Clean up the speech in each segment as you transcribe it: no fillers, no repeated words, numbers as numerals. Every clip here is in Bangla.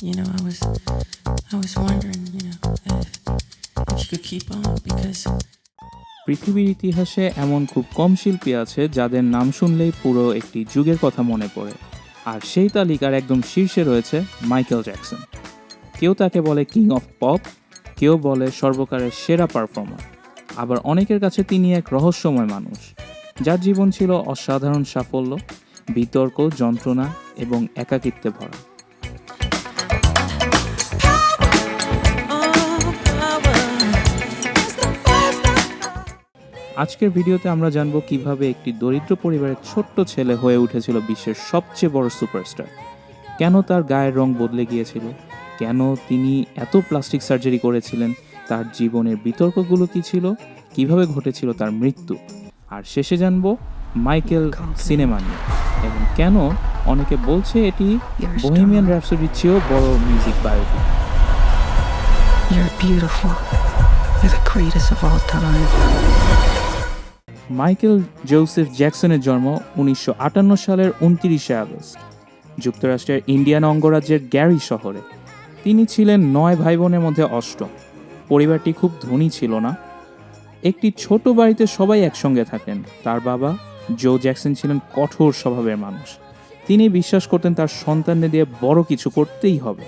I was wondering, if you could keep on because পৃথিবীর ইতিহাসে এমন খুব কম শিল্পী আছে যাদের নাম শুনলেই পুরো একটি যুগের কথা মনে পড়ে, আর সেই তালিকার একদম শীর্ষে রয়েছে মাইকেল জ্যাকসন। কেউ তাকে বলে কিং অফ পপ, কেউ বলে সর্বকালের সেরা পারফর্মার, আবার অনেকের কাছে তিনি এক রহস্যময় মানুষ যার জীবন ছিল অসাধারণ সাফল্য, বিতর্ক, যন্ত্রণা এবং একাকিত্বে ভরা। আজকের ভিডিওতে আমরা জানব কিভাবে একটি দরিদ্র পরিবারের ছোট্ট ছেলে হয়ে উঠেছিল বিশ্বের সবচেয়ে বড় সুপারস্টার, কেন তার গায়ের রং বদলে গিয়েছিল, কেন তিনি এত প্লাস্টিক সার্জারি করেছিলেন, তার জীবনের বিতর্কগুলো কী ছিল, কিভাবে ঘটেছিল তার মৃত্যু, আর শেষে জানব মাইকেল সিনেমা নিয়ে এবং কেন অনেকে বলছে এটি বোহেমিয়ান র্যাপসোডির চেয়েও বড় music biopic. You're beautiful. You're the greatest of all time. Michael Joseph জ্যাকসনের জন্ম 1958 সালের 29শে আগস্ট যুক্তরাষ্ট্রের ইন্ডিয়ানা অঙ্গরাজ্যের গ্যারি শহরে। তিনি ছিলেন 9 ভাই বোনের মধ্যে অষ্টম। পরিবারটি খুব ধনী ছিল না। একটি ছোট বাড়িতে সবাই একসঙ্গে থাকেন। তার বাবা জো জ্যাকসন ছিলেন কঠোর স্বভাবের মানুষ। তিনি বিশ্বাস করতেন তার সন্তানদের দিয়ে বড় কিছু করতেই হবে।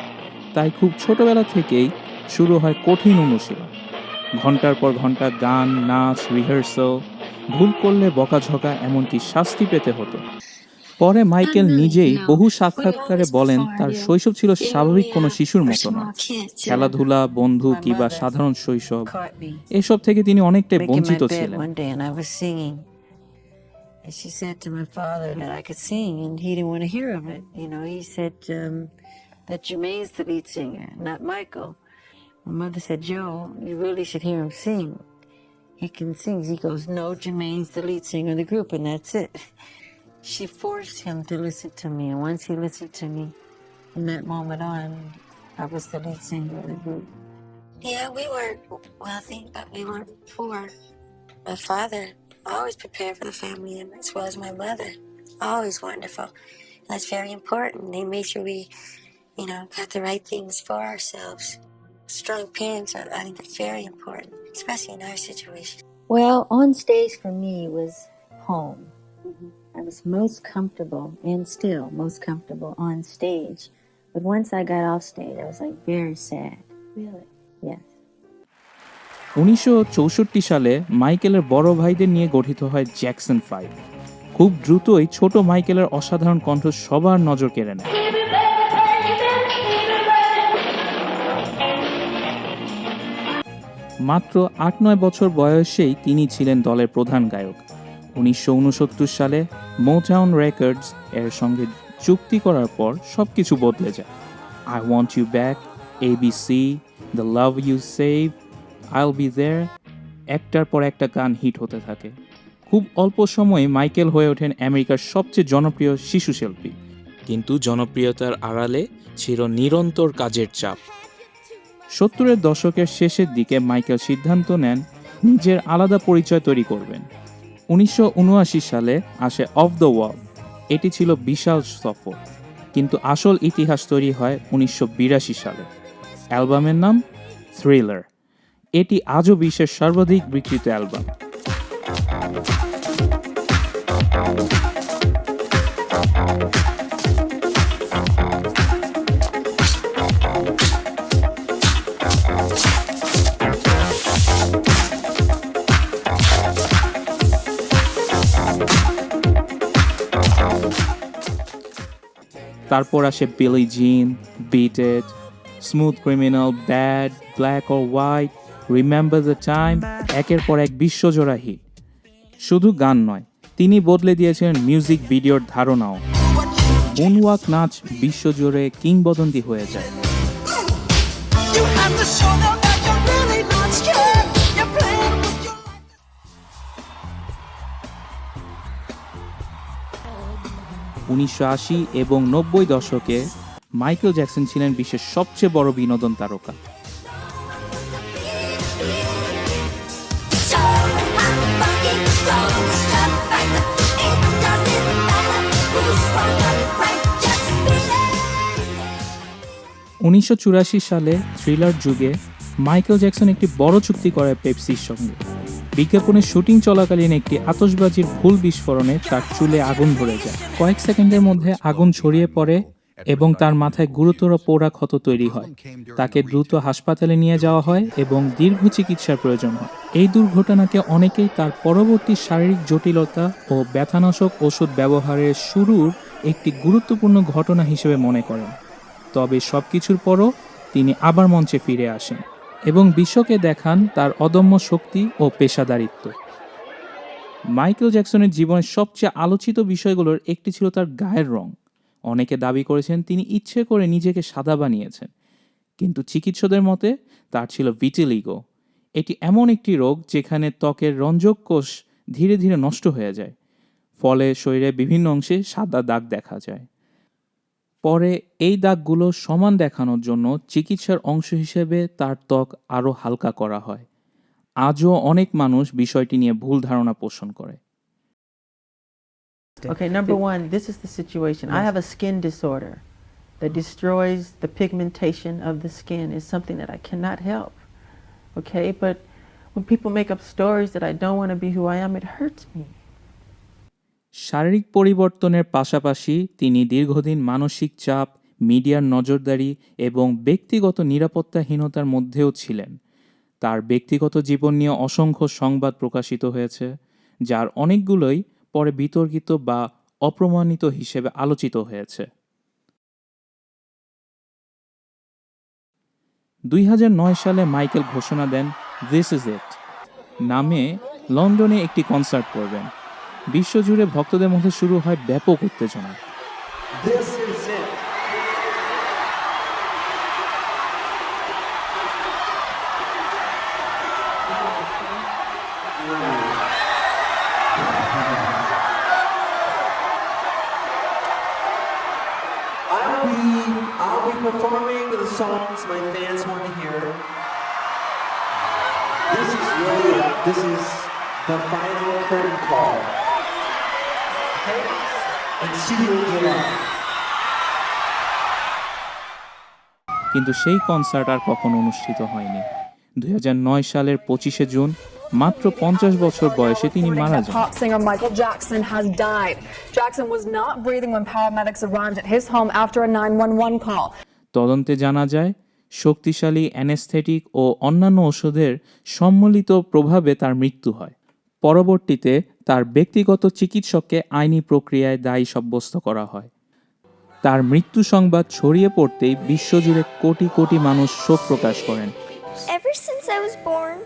তাই খুব ছোটবেলা থেকেই শুরু হয় কঠিন অনুশীলন। ঘন্টার পর ঘন্টা গান, নাচ, রিহার্সাল, ভুল করলে বকাঝকা, এমনকি শাস্তি পেতে হতো। পরে মাইকেল নিজেই বহু সাক্ষাৎকারে বলেন তার শৈশব ছিল স্বাভাবিক কোনো শিশুর মতো না। খেলাধুলা, বন্ধু কিংবা সাধারণ শৈশব, এসব থেকে তিনি অনেকটাই বঞ্চিত ছিলেন। And she said to my father that I could sing, and he didn't want to hear of it. He said that Jermaine's the lead singer, not Michael. My mother said, Joe, you really should hear him sing. He can sing. He goes, no, Jermaine's the lead singer of the group, and that's it. She forced him to listen to me, and once he listened to me, from that moment on, I was the lead singer of the group. Yeah, we weren't wealthy, but we weren't poor. My father always prepared for the family, and as well as my mother, always wonderful. And that's very important. They made sure we, got the right things for ourselves. Strong parents are, I think, very important, especially in our situation. Well, on stage for me was home. I was most comfortable, and still most comfortable on stage. But once I got off stage, I was very sad. Really? Yes. 1964 সালে মাইকেলের বড় ভাইদের নিয়ে গঠিত হয় জ্যাকসন 5। খুব দ্রুতই ছোট মাইকেলের অসাধারণ কণ্ঠ সবার নজর কেড়ে নেয়। মাত্র 8-9 বছর বয়সেই তিনি ছিলেন দলের প্রধান গায়ক। 1969 সালে মোটাউন রেকর্ডস এর সঙ্গে চুক্তি করার পর সবকিছু বদলে যায়। I want you back, ABC, the love you save, I'll be there, একটার পর একটা গান হিট হতে থাকে। খুব অল্প সময়ে মাইকেল হয়ে ওঠেন আমেরিকার সবচেয়ে জনপ্রিয় শিশু শিল্পী। কিন্তু জনপ্রিয়তার আড়ালে ছিল নিরন্তর কাজের চাপ। 70-এর দশকের শেষের দিকে মাইকেল সিদ্ধান্ত নেন নিজের আলাদা পরিচয় তৈরি করবেন। 1979 সালে আসে অফ দ্য ওয়াল। এটি ছিল বিশাল সফর, কিন্তু আসল ইতিহাস তৈরি হয় 1982 সালে। অ্যালবামের নাম থ্রিলার। এটি আজও বিশ্বের সর্বাধিক বিক্রিত অ্যালবাম। তারপর আসে বিলি জিন, bit it, smooth criminal, bad, black or white, remember the time, একের পর এক বিশ্বজোড়া হিট। শুধু গান নয়, তিনি বদলে দিয়েছিলেন মিউজিক ভিডিওর ধারণাও। মুনওয়াক নাচ বিশ্বজুড়ে কিংবদন্তি হয়ে যায়। You have to show them that you're really not scared. You're playing with your life. 1980 এবং 90 দশকে মাইকেল জ্যাকসন ছিলেন বিশ্বের সবচেয়ে বড় বিনোদন তারকা। So I'm fucking strong, just like it doesn't matter who's strong or right, just be there. 1984 সালে থ্রিলার যুগে মাইকেল জ্যাকসন একটি বড় চুক্তি করে পেপসির সঙ্গে। বিজ্ঞাপনের শুটিং চলাকালীন একটি আতশবাজির ভুল বিস্ফোরণে তার চুলে আগুন ধরে যায়। কয়েক সেকেন্ডের মধ্যে আগুন ছড়িয়ে পড়ে এবং তার মাথায় গুরুতর পোড়া ক্ষত তৈরি হয়। তাকে দ্রুত হাসপাতালে নিয়ে যাওয়া হয় এবং দীর্ঘ চিকিৎসার প্রয়োজন হয়। এই দুর্ঘটনাকে অনেকেই তার পরবর্তী শারীরিক জটিলতা ও ব্যথানাশক ওষুধ ব্যবহারের শুরুর একটি গুরুত্বপূর্ণ ঘটনা হিসেবে মনে করেন। তবে সবকিছুর পরও তিনি আবার মঞ্চে ফিরে আসেন এবং বিশ্বকে দেখান তার অদম্য শক্তি ও পেশাদারিত্ব। মাইকেল জ্যাকসনের জীবনের সবচেয়ে আলোচিত বিষয়গুলোর একটি ছিল তার গায়ের রং। অনেকে দাবি করেছেন তিনি ইচ্ছে করে নিজেকে সাদা বানিয়েছেন, কিন্তু চিকিৎসকদের মতে তার ছিল ভিটিলিগো। এটি এমন একটি রোগ যেখানে ত্বকের রঞ্জক কোষ ধীরে ধীরে নষ্ট হয়ে যায়, ফলে শরীরের বিভিন্ন অংশে সাদা দাগ দেখা যায়। পরে এই দাগগুলো সমান দেখানোর জন্য চিকিৎসার অংশ হিসেবে তার ত্বক আরও হালকা করা হয়। আজও অনেক মানুষ বিষয়টি নিয়ে ভুল ধারণা পোষণ করে। Okay, number one, this is the situation. I have a skin disorder that destroys the pigmentation of the skin. It's something that I cannot help. Okay, but when people make up stories that I don't want to be who I am, it hurts me. শারীরিক পরিবর্তনের পাশাপাশি তিনি দীর্ঘদিন মানসিক চাপ, মিডিয়ার নজরদারি এবং ব্যক্তিগত নিরাপত্তাহীনতার মধ্যেও ছিলেন। তার ব্যক্তিগত জীবন নিয়ে অসংখ্য সংবাদ প্রকাশিত হয়েছে, যার অনেকগুলোই পরে বিতর্কিত বা অপ্রমাণিত হিসেবে আলোচিত হয়েছে। 2009 সালে মাইকেল ঘোষণা দেন দিস ইজ ইট নামে লন্ডনে একটি কনসার্ট করবেন। বিশ্বজুড়ে ভক্তদের মধ্যে শুরু হয় ব্যাপক উত্তেজনা। This is it. I'll be performing the songs my fans want to hear. This is really it. This is the final curtain call. Okay? And see you in July. কিন্তু সেই কনসার্ট আর কখনো অনুষ্ঠিত হয়নি। 2009 সালের 25শে জুন মাত্র 50 বছর বয়সে তিনি মারা যান। Pop singer Michael Jackson has died. Jackson was not breathing when paramedics arrived at his home after a 911 call. তদন্তে জানা যায় শক্তিশালী অ্যানেস্থেটিক ও অন্যান্য ওষুধের সম্মিলিত প্রভাবে তার মৃত্যু হয়। পরবর্তীতে তার ব্যক্তিগত চিকিৎসককে আইনি প্রক্রিয়ায় দায়ী সাব্যস্ত করা হয়। তার মৃত্যু সংবাদ ছড়িয়ে পড়তেই বিশ্বজুড়ে কোটি কোটি মানুষ শোক প্রকাশ করেন। Ever since I was born,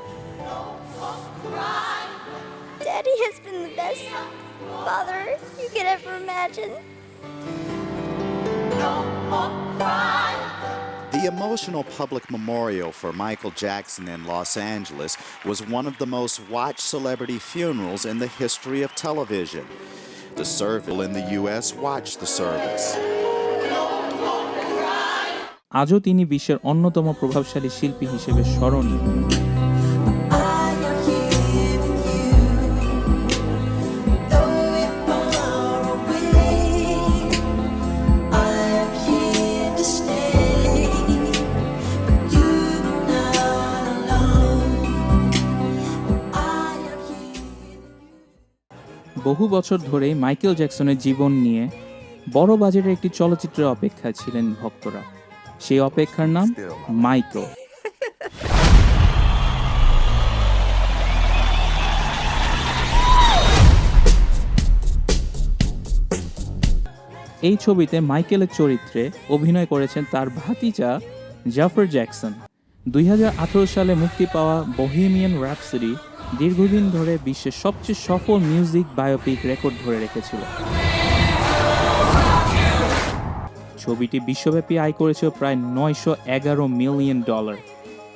Daddy has been the best father you could ever imagine. The emotional public memorial for Michael Jackson in Los Angeles was one of the most watched celebrity funerals in the history of television. The service in the U.S. watched the service. আজও তিনি বিশ্বের অন্যতম প্রভাবশালী শিল্পী হিসেবে স্মরণীয়। বহু বছর ধরেই মাইকেল জ্যাকসনের জীবন নিয়ে বড় বাজেটের একটি চলচ্চিত্রের অপেক্ষায় ছিলেন ভক্তরা। সেই অপেক্ষার নাম মাইকেল। এই ছবিতে মাইকেলের চরিত্রে অভিনয় করেছেন তার ভাতিজা জাফর জ্যাকসন। 2018 সালে মুক্তি পাওয়া বহেমিয়ান র্যাপসডি দীর্ঘদিন ধরে বিশ্বের সবচেয়ে সফল মিউজিক বায়োপিক রেকর্ড ধরে রেখেছিল। ছবিটি বিশ্বব্যাপী আয় করেছিল প্রায় $911 মিলিয়ন,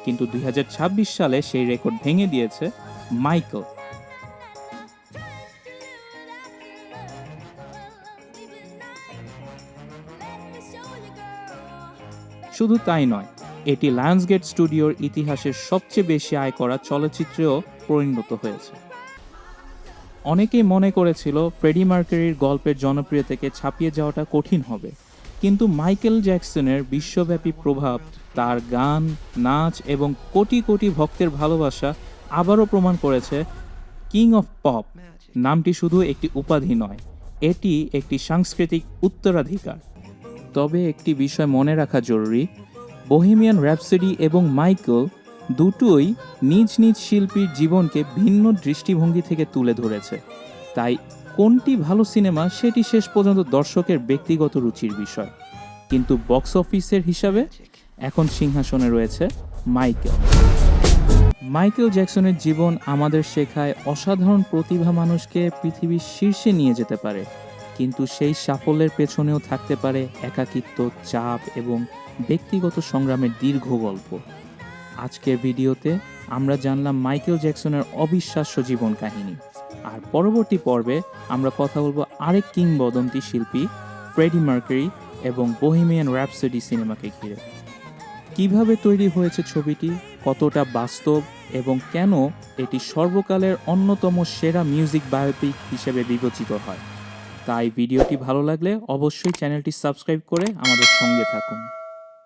কিন্তু 2026 সালে সেই রেকর্ড ভেঙে দিয়েছে মাইকেল। শুধু তাই নয়, এটি লায়ন্সগেট স্টুডিওর ইতিহাসের সবচেয়ে বেশি আয় করা চলচ্চিত্রেও পরিণত হয়েছে। অনেকেই মনে করেছিল ফ্রেডি মার্কারির গল্পের জনপ্রিয়তাকে ছাপিয়ে যাওয়াটা কঠিন হবে, কিন্তু মাইকেল জ্যাকসনের বিশ্বব্যাপী প্রভাব, তার গান, নাচ এবং কোটি কোটি ভক্তের ভালোবাসা আবারও প্রমাণ করেছে কিং অফ পপ নামটি শুধু একটি উপাধি নয়, এটি একটি সাংস্কৃতিক উত্তরাধিকার। তবে একটি বিষয় মনে রাখা জরুরি, বোহেমিয়ান র্যাপসডি এবং মাইকেল দুটোই নিজ নিজ শিল্পীর জীবনকে ভিন্ন দৃষ্টিভঙ্গি থেকে তুলে ধরেছে। তাই কোনটি ভালো সিনেমা সেটি শেষ পর্যন্ত দর্শকের ব্যক্তিগত রুচির বিষয়। কিন্তু বক্স অফিসের হিসাবে এখন সিংহাসনে রয়েছে মাইকেল। মাইকেল জ্যাকসনের জীবন আমাদের শেখায় অসাধারণ প্রতিভা মানুষকে পৃথিবীর শীর্ষে নিয়ে যেতে পারে, কিন্তু সেই সাফল্যের পেছনেও থাকতে পারে একাকিত্ব, চাপ এবং ব্যক্তিগত সংগ্রামের দীর্ঘ গল্প। আজকের ভিডিওতে আমরা জানলাম মাইকেল জ্যাকসনের অবিশ্বাস্য জীবন কাহিনী, আর পরবর্তী পর্বে আমরা কথা বলবো আরেক কিংবদন্তি শিল্পী ফ্রেডি মার্কারি এবং বোহেমিয়ান র্যাপসডি সিনেমাকে ঘিরে। কিভাবে তৈরি হয়েছে ছবিটি, কতটা বাস্তব এবং কেন এটি সর্বকালের অন্যতম সেরা মিউজিক বায়োপিক হিসেবে বিবেচিত হয়। তাই ভিডিওটি ভালো লাগলে অবশ্যই চ্যানেলটি সাবস্ক্রাইব করে আমাদের সঙ্গে থাকুন।